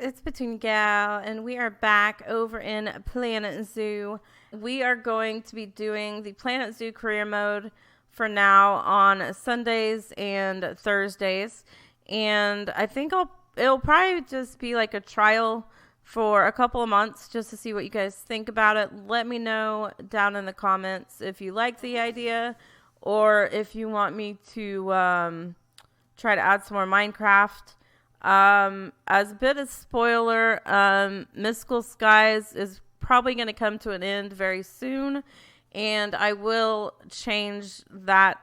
it's Between Gal, and we are back over in Planet Zoo. We are going to be doing the Planet Zoo career mode for now on Sundays and Thursdays, and I think it'll probably just be like a trial for a couple of months just to see what you guys think about it. Let me know down in the comments if you like the idea or if you want me to try to add some more Minecraft. As a bit of spoiler, Mystical Skies is probably going to come to an end very soon, and I will change that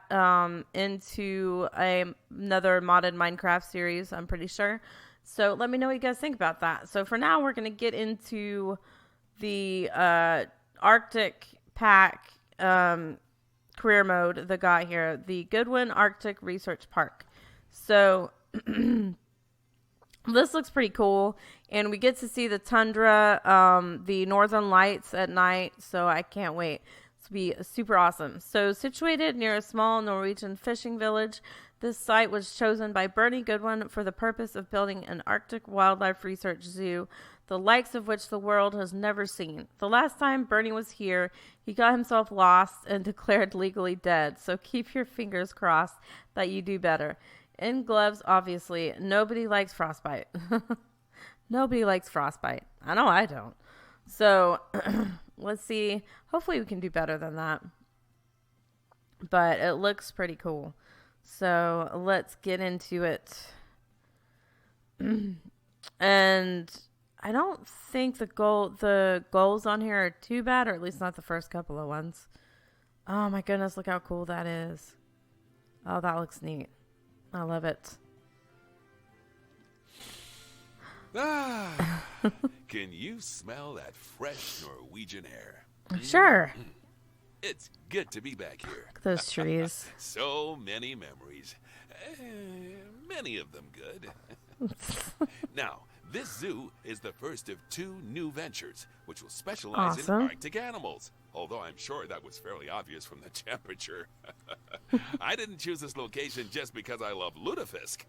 into another modded Minecraft series, I'm pretty sure. So let me know what you guys think about that. So for now, we're going to get into the Arctic Pack career mode, the guy here, the Goodwin Arctic Research Park. So this looks pretty cool, and we get to see the tundra, the northern lights at night, so I can't wait. This will be super awesome. So situated near a small Norwegian fishing village, this site was chosen by Bernie Goodwin for the purpose of building an Arctic wildlife research zoo, the likes of which the world has never seen. The last time Bernie was here, he got himself lost and declared legally dead, so keep your fingers crossed that you do better. In gloves, obviously. Nobody likes frostbite. Nobody likes frostbite. I know I don't. So, let's see. Hopefully we can do better than that. But it looks pretty cool. So, let's get into it. And I don't think the goals on here are too bad, or at least not the first couple of ones. Oh my goodness, look how cool that is. Oh, that looks neat. I love it. Can you smell that fresh Norwegian air? Sure. It's good to be back here. Look at those trees. So many memories. Many of them good. Now, this zoo is the first of 2 new ventures, which will specialize in Arctic animals. Although I'm sure that was fairly obvious from the temperature. I didn't choose this location just because I love lutefisk.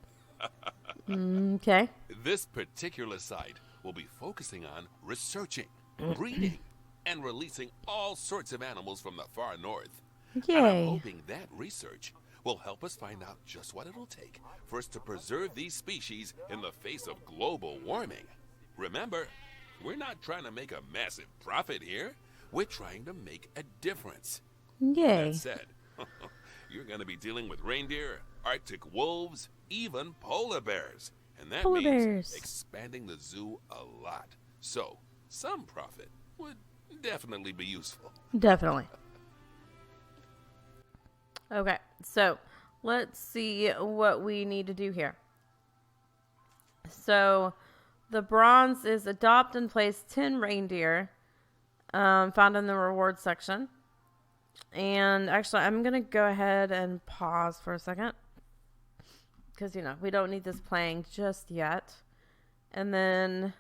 Okay. This particular site will be focusing on researching, breeding, and releasing all sorts of animals from the far north. Yay. And I'm hoping that research will help us find out just what it'll take for us to preserve these species in the face of global warming. Remember, we're not trying to make a massive profit here. We're trying to make a difference. Yay. That said, you're going to be dealing with reindeer, Arctic wolves, even polar bears. And that means expanding the zoo a lot. So, some profit would definitely be useful. Definitely. Okay, so let's see what we need to do here. So, the bronze is adopt and place 10 reindeer. Found in the rewards section. And actually, I'm going to go ahead and pause for a second. Because, we don't need this playing just yet. And then,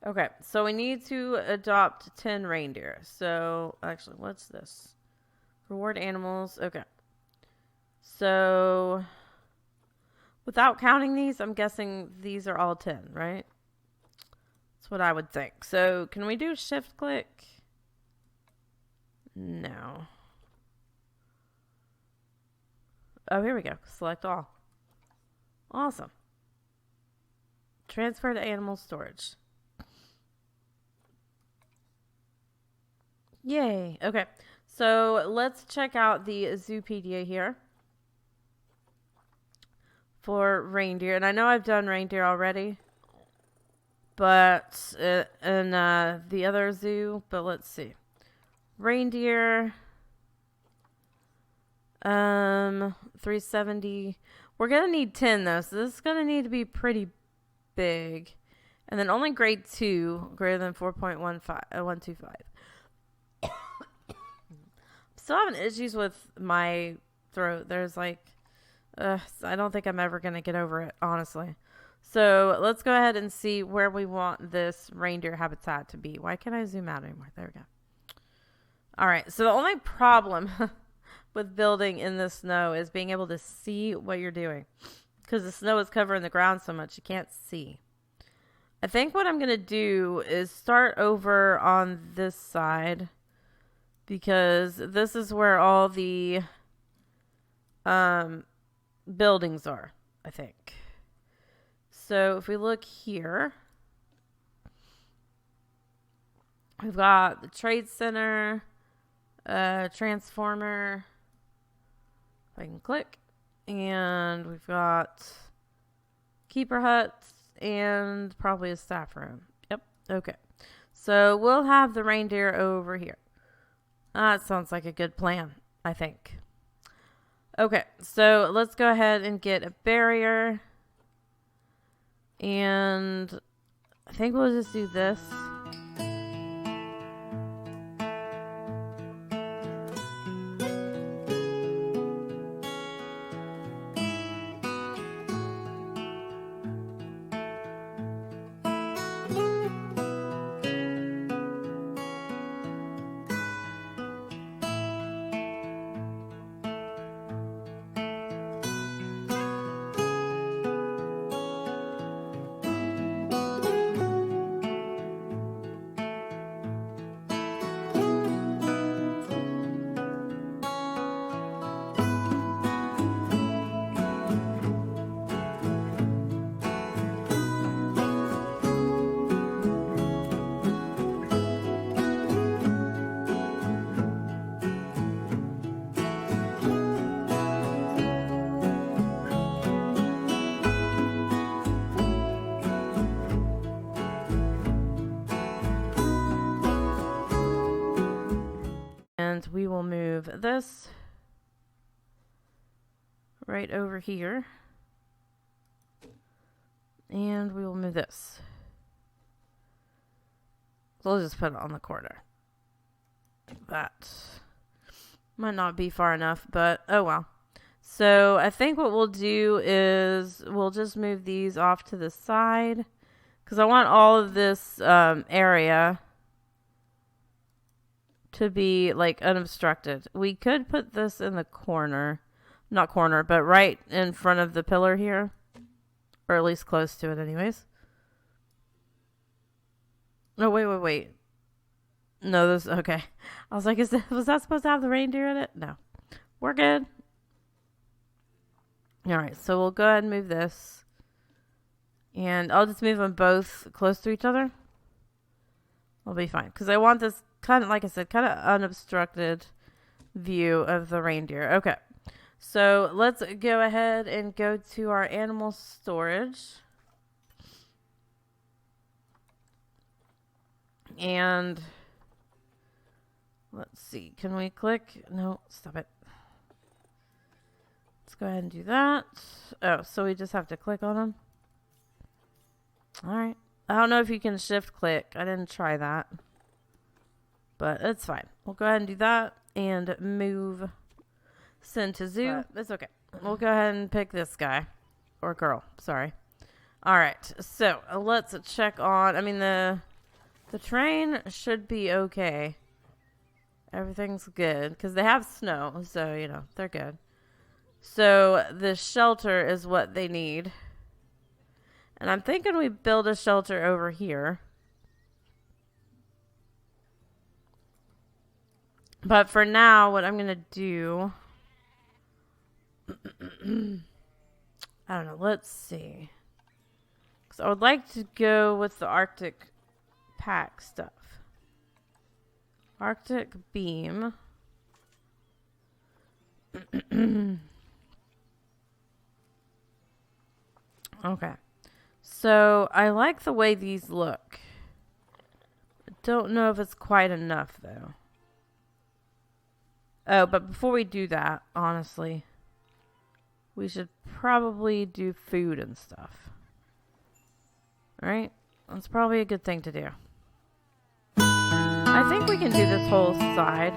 okay, so we need to adopt 10 reindeer. So, actually, what's this? Reward animals. Okay. So, without counting these, I'm guessing these are all 10, right? That's what I would think. So, can we do shift click? No. Oh, here we go. Select all. Awesome. Transfer to animal storage. Yay. Okay. So let's check out the Zoopedia here for reindeer. And I know I've done reindeer already, but in the other zoo, but let's see. Reindeer, 370. We're going to need 10 though, so this is going to need to be pretty big. And then only grade 2, greater than 4.125. Still having issues with my throat. There's I don't think I'm ever going to get over it, honestly. So let's go ahead and see where we want this reindeer habitat to be. Why can't I zoom out anymore? There we go. All right, so the only problem with building in the snow is being able to see what you're doing. Because the snow is covering the ground so much, you can't see. I think what I'm going to do is start over on this side because this is where all the buildings are, I think. So if we look here, we've got the Trade Center, Transformer, if I can click, and we've got Keeper Huts, and probably a staff room. Yep. Okay. So we'll have the reindeer over here. That sounds like a good plan, I think. Okay. So let's go ahead and get a barrier. And I think we'll just do this. And we will move this right over here. And we will move this. We'll just put it on the corner. That might not be far enough, but oh well. So I think what we'll do is we'll just move these off to the side because I want all of this area to be like unobstructed. We could put this in the corner, not corner, but right in front of the pillar here, or at least close to it anyways. No, wait. No, this, okay. I was like, was that supposed to have the reindeer in it? No. We're good. All right, so we'll go ahead and move this. And I'll just move them both close to each other. We'll be fine. Because I want this kind of, like I said, kind of unobstructed view of the reindeer. Okay. So let's go ahead and go to our animal storage. And let's see. Can we click? No, stop it. Let's go ahead and do that. Oh, so we just have to click on them. All right. I don't know if you can shift click. I didn't try that. But it's fine. We'll go ahead and do that and move send to zoo. But it's okay. We'll go ahead and pick this guy. Or girl. Sorry. All right. So let's check on. I mean, the train should be okay. Everything's good. Because they have snow. So, you know, they're good. So the shelter is what they need. And I'm thinking we build a shelter over here. But for now, what I'm going to do... I don't know. Let's see. Because I would like to go with the Arctic pack stuff. Arctic beam. Okay. So I like the way these look. I don't know if it's quite enough though. Oh, but before we do that, honestly, we should probably do food and stuff. Right? That's probably a good thing to do. I think we can do this whole side.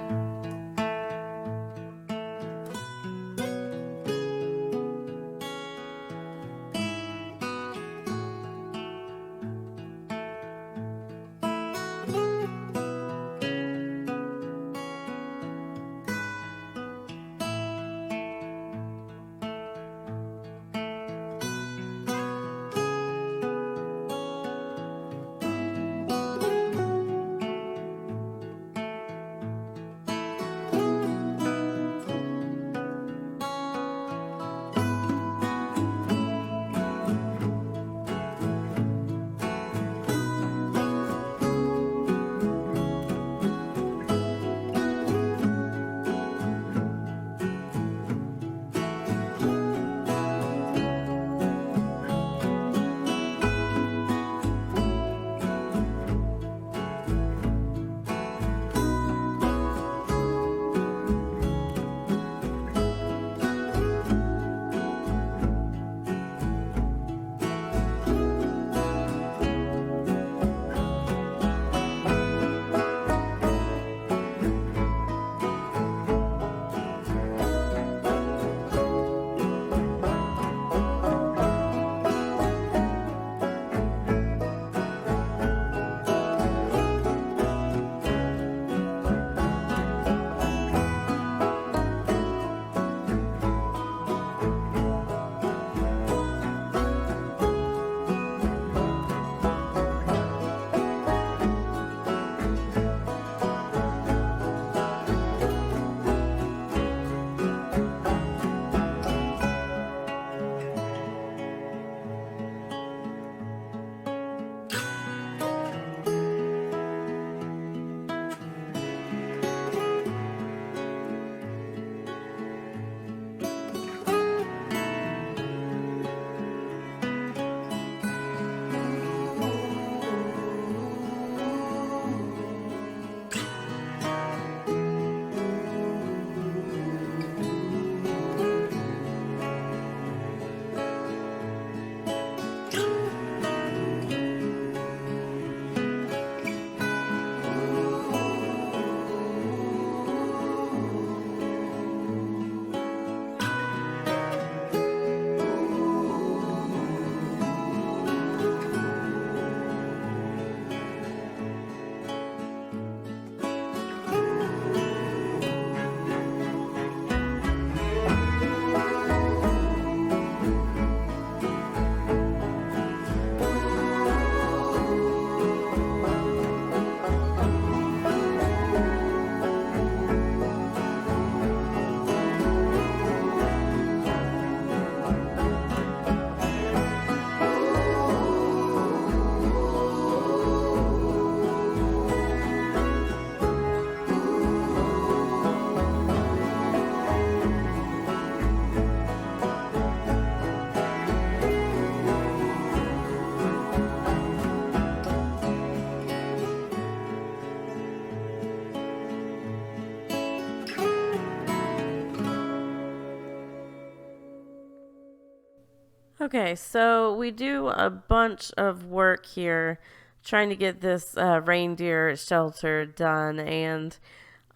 Okay, so we do a bunch of work here trying to get this reindeer shelter done, and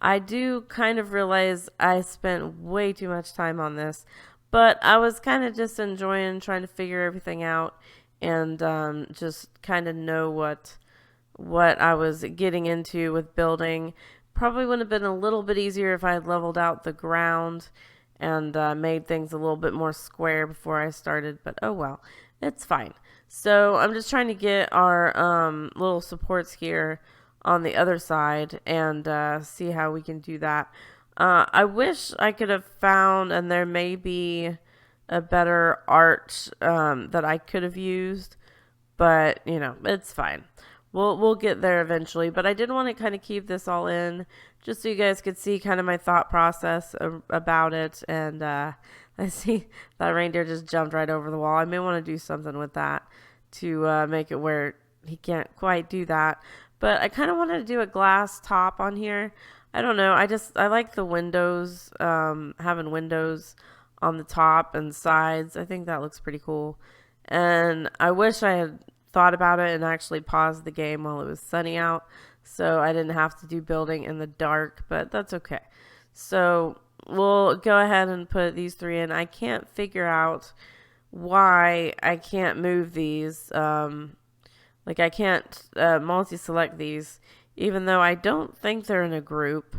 I do kind of realize I spent way too much time on this, but I was kind of just enjoying trying to figure everything out and just kind of know what I was getting into with building. Probably would have been a little bit easier if I had leveled out the ground and made things a little bit more square before I started, but oh well, it's fine. So I'm just trying to get our little supports here on the other side and see how we can do that. I wish I could have found, and there may be a better art that I could have used, but you know, it's fine. We'll get there eventually, but I did want to kind of keep this all in just so you guys could see kind of my thought process about it. And I see that reindeer just jumped right over the wall. I may want to do something with that to make it where he can't quite do that. But I kind of wanted to do a glass top on here. I don't know. I like the windows, having windows on the top and sides. I think that looks pretty cool. And I wish I had thought about it and actually paused the game while it was sunny out, so I didn't have to do building in the dark, but that's okay. So we'll go ahead and put these three in. I can't figure out why I can't move these. Like I can't multi-select these, even though I don't think they're in a group.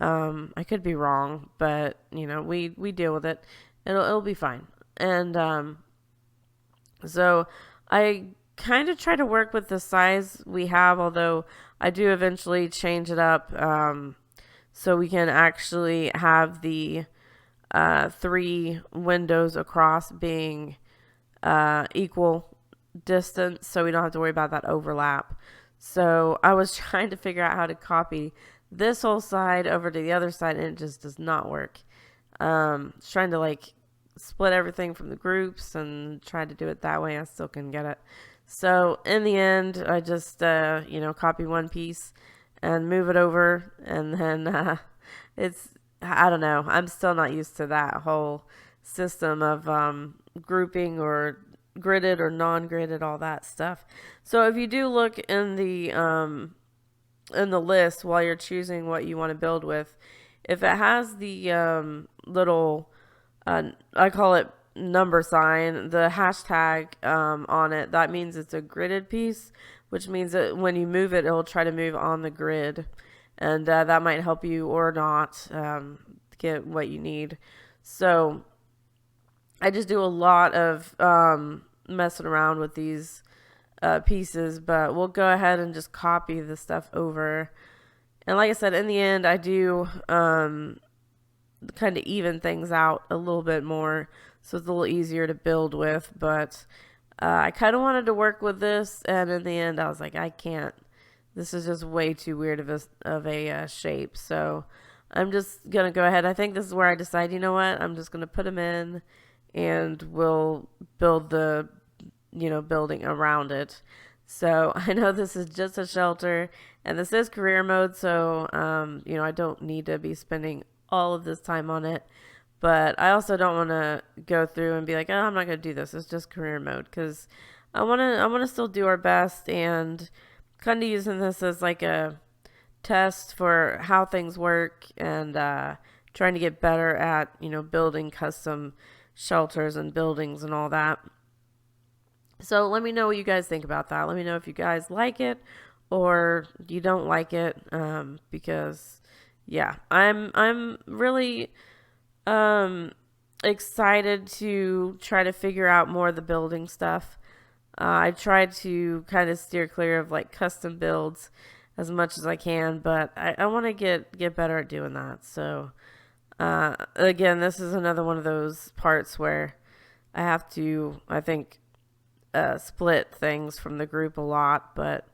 I could be wrong, but you know, we deal with it. It'll be fine. And so I kind of try to work with the size we have, although I do eventually change it up so we can actually have the 3 windows across being equal distance, so we don't have to worry about that overlap. So I was trying to figure out how to copy this whole side over to the other side, and it just does not work. Trying to like split everything from the groups and try to do it that way. I still couldn't get it. So in the end, I just, copy one piece and move it over. And then I don't know. I'm still not used to that whole system of grouping or gridded or non-gridded, all that stuff. So if you do look in the list while you're choosing what you want to build with, if it has the little, I call it number sign, the hashtag on it, that means it's a gridded piece, which means that when you move it, it'll try to move on the grid, and that might help you or not get what you need. So I just do a lot of messing around with these pieces, but we'll go ahead and just copy the stuff over. And like I said, in the end, I do kind of even things out a little bit more, so it's a little easier to build with. But I kind of wanted to work with this, and in the end, I was like, I can't. This is just way too weird of a shape. So I'm just gonna go ahead. I think this is where I decide, you know what? I'm just gonna put them in, and we'll build the building around it. So I know this is just a shelter, and this is career mode, so I don't need to be spending all of this time on it. But I also don't want to go through and be like, oh, I'm not going to do this. It's just career mode, because I want to still do our best, and kind of using this as like a test for how things work, and trying to get better at building custom shelters and buildings and all that. So let me know what you guys think about that. Let me know if you guys like it or you don't like it, because yeah, I'm really excited to try to figure out more of the building stuff. I try to kind of steer clear of like custom builds as much as I can, but I want to get better at doing that. So again, this is another one of those parts where I have to, I think, split things from the group a lot, but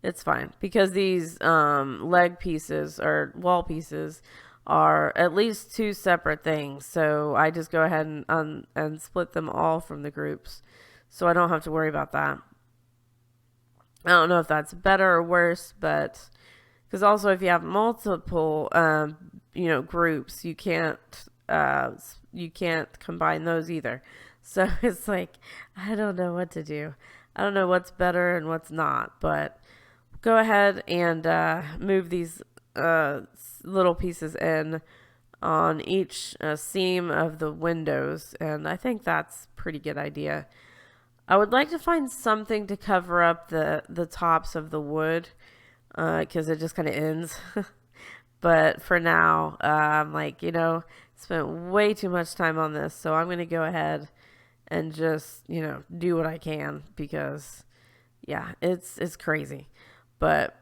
it's fine because these leg pieces or wall pieces are at least 2 separate things. So I just go ahead and split them all from the groups, so I don't have to worry about that. I don't know if that's better or worse, but because also if you have multiple groups, you can't combine those either. So it's like, I don't know what to do. I don't know what's better and what's not, but go ahead and move these little pieces in on each seam of the windows, and I think that's a pretty good idea. I would like to find something to cover up the tops of the wood because it just kind of ends. But for now, I'm like, spent way too much time on this, so I'm going to go ahead and just, do what I can because, yeah, it's crazy. But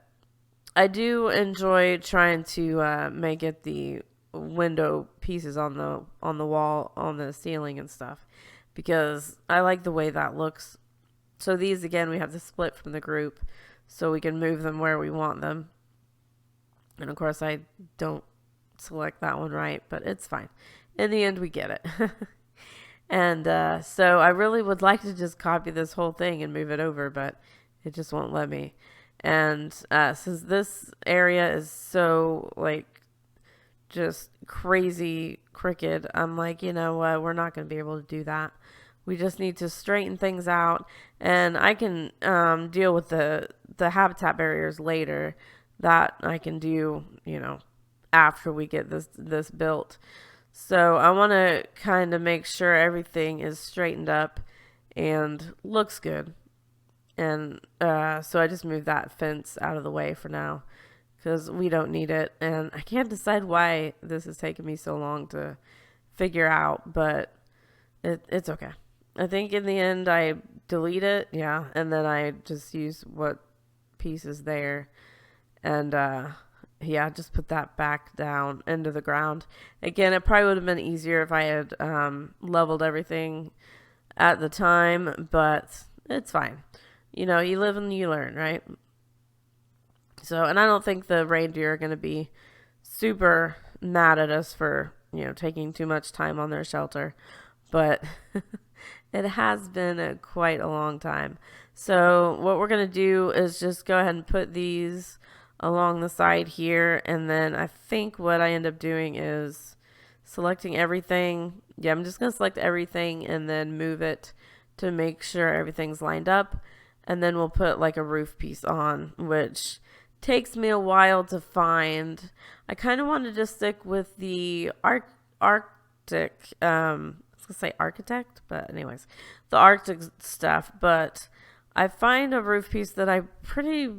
I do enjoy trying to make it the window pieces on the wall, on the ceiling and stuff, because I like the way that looks. So these, again, we have to split from the group so we can move them where we want them. And of course, I don't select that one right, but it's fine. In the end, we get it. And so I really would like to just copy this whole thing and move it over, but it just won't let me. And since this area is so, like, just crazy crooked, I'm like, you know what, we're not going to be able to do that. We just need to straighten things out, and I can deal with the habitat barriers later. That I can do, after we get this built. So I want to kind of make sure everything is straightened up and looks good. And so I just moved that fence out of the way for now because we don't need it. And I can't decide why this has taken me so long to figure out, but it's okay. I think in the end I delete it, yeah, and then I just use what piece is there. And, just put that back down into the ground. Again, it probably would have been easier if I had leveled everything at the time, but it's fine. You live and you learn, right? So, and I don't think the reindeer are going to be super mad at us for, taking too much time on their shelter. But it has been quite a long time. So what we're going to do is just go ahead and put these along the side here, and then I think what I end up doing is selecting everything. Yeah, I'm just going to select everything and then move it to make sure everything's lined up, and then we'll put like a roof piece on, which takes me a while to find. I kind of wanted to stick with the Arctic, I was going to say architect, but anyways, the Arctic stuff, but I find a roof piece that I'm pretty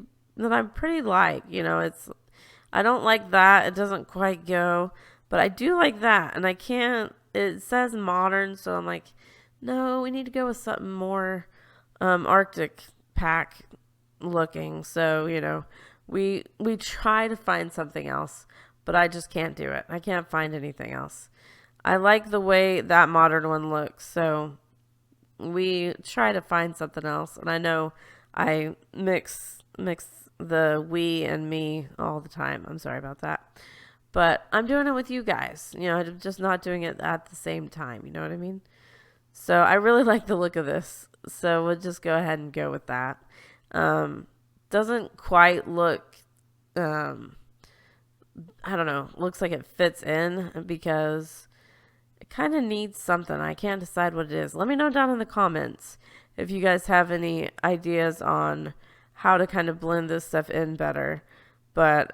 like, I don't like that. It doesn't quite go, but I do like that. And it says modern. So I'm like, no, we need to go with something more, Arctic pack looking. So, we try to find something else, but I just can't do it. I can't find anything else. I like the way that modern one looks. So we try to find something else. And I know I mix the we and me all the time. I'm sorry about that. But I'm doing it with you guys. I'm just not doing it at the same time. You know what I mean? So I really like the look of this. So we'll just go ahead and go with that. Doesn't quite look, I don't know, looks like it fits in because it kind of needs something. I can't decide what it is. Let me know down in the comments if you guys have any ideas on how to kind of blend this stuff in better. But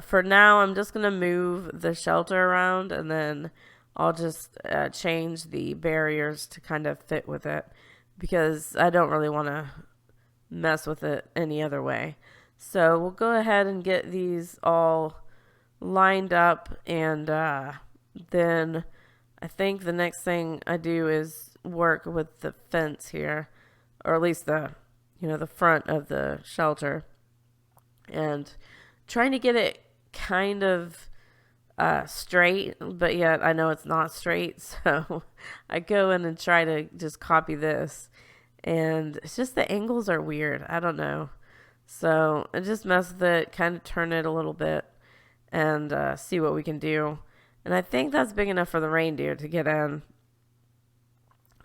for now, I'm just going to move the shelter around, and then I'll just change the barriers to kind of fit with it because I don't really want to mess with it any other way. So we'll go ahead and get these all lined up, and then I think the next thing I do is work with the fence here, or at least the front of the shelter, and trying to get it kind of straight, but yet I know it's not straight. So I go in and try to just copy this, and it's just the angles are weird. I don't know. So I just mess with it, kind of turn it a little bit, and see what we can do. And I think that's big enough for the reindeer to get in.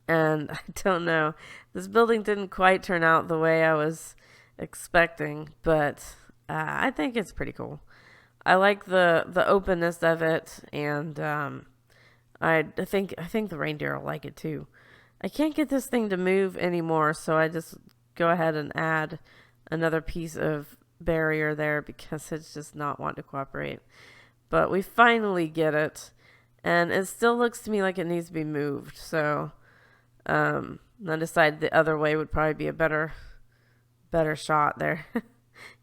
And I don't know. This building didn't quite turn out the way I was expecting, but I think it's pretty cool. I like the openness of it, and I think the reindeer will like it too. I can't get this thing to move anymore, so I just go ahead and add another piece of barrier there because it's just not wanting to cooperate. But we finally get it, and it still looks to me like it needs to be moved. So I decided the other way would probably be a better shot there.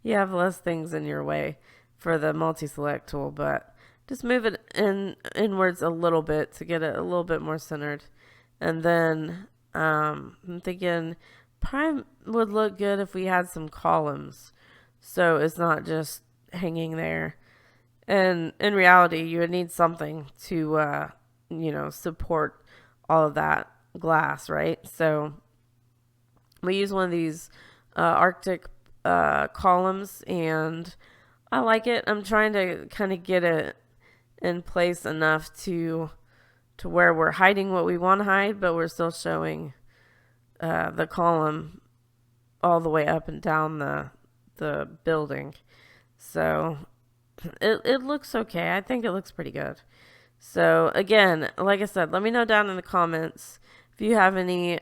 You have less things in your way for the multi-select tool, but just move it inwards a little bit to get it a little bit more centered. And then I'm thinking probably would look good if we had some columns, so it's not just hanging there. And in reality, you would need something to, support all of that glass, right? So we use one of these Arctic columns, and I like it. I'm trying to kind of get it in place enough to where we're hiding what we want to hide, but we're still showing the column all the way up and down the building. So it looks okay. I think it looks pretty good. So again, like I said, let me know down in the comments if you have any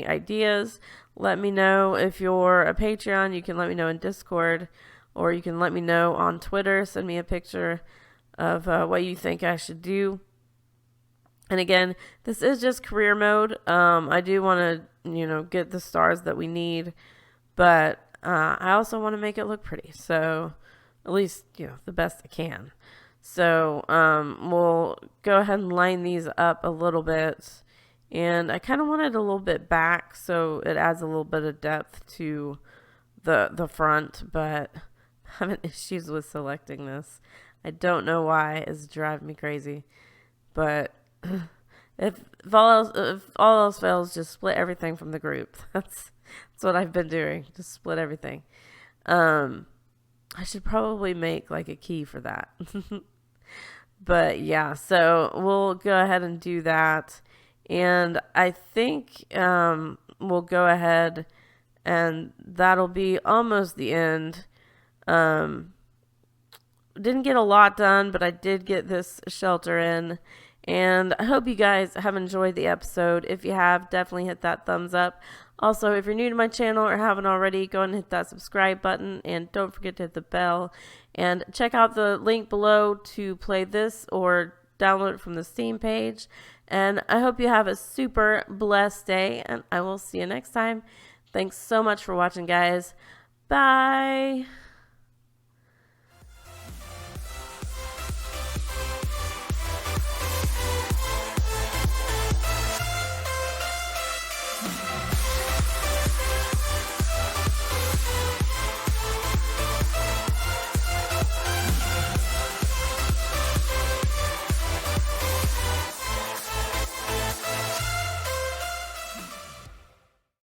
ideas. Let me know. If you're a Patreon, you can let me know in Discord, or you can let me know on Twitter. Send me a picture of what you think I should do. And again, this is just career mode. I do want to, get the stars that we need, but I also want to make it look pretty. So at least, the best I can. So we'll go ahead and line these up a little bit. And I kind of want it a little bit back so it adds a little bit of depth to the front, but I'm having issues with selecting this. I don't know why. It's driving me crazy. But if all else fails, just split everything from the group. That's what I've been doing. Just split everything. I should probably make like a key for that. But yeah, so we'll go ahead and do that. And I think we'll go ahead and that'll be almost the end. Didn't get a lot done, but I did get this shelter in. And I hope you guys have enjoyed the episode. If you have, definitely hit that thumbs up. Also, if you're new to my channel or haven't already, go ahead and hit that subscribe button. And don't forget to hit the bell. And check out the link below to play this or download it from the Steam page. And I hope you have a super blessed day. And I will see you next time. Thanks so much for watching, guys. Bye.